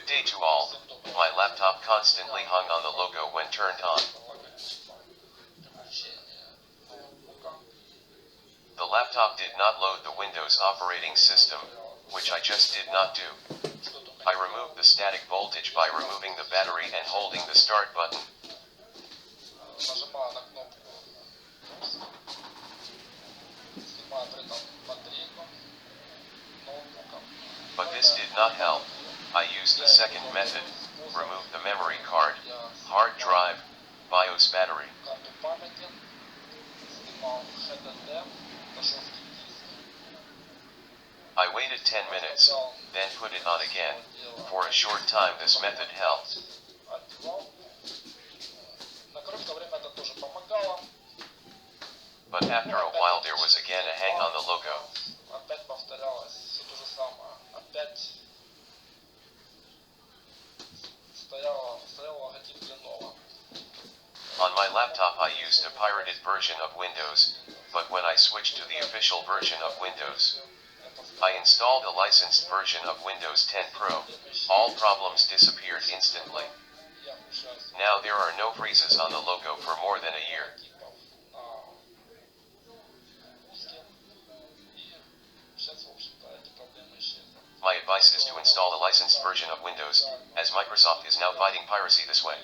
day to all. My laptop constantly hung on the logo when turned on. The laptop did not load the Windows operating system, which I just did not do. I removed the static voltage by removing the battery and holding the start button. Нажимаю на кнопку пуск, снимаю при этом батарейку ноутбука. But this did not help. I used the second method, removed the memory card, hard drive, BIOS battery. Карту памяти, снимал HDD, жесткий диск. I waited 10 minutes, then put it on again. For a short time this method helped. Одевал. На короткое время это тоже помогало. But after a while there was again a hang on the logo. Опять повторялось все то же самое. Опять стоял логотип Lenovo. On my laptop I used a pirated version of Windows, but when I switched to the official version of Windows, I installed a licensed version of Windows 10 Pro. All problems disappeared instantly. Now there are no freezes on the logo for more than a year. My advice is to install a licensed version of Windows, as Microsoft is now fighting piracy this way.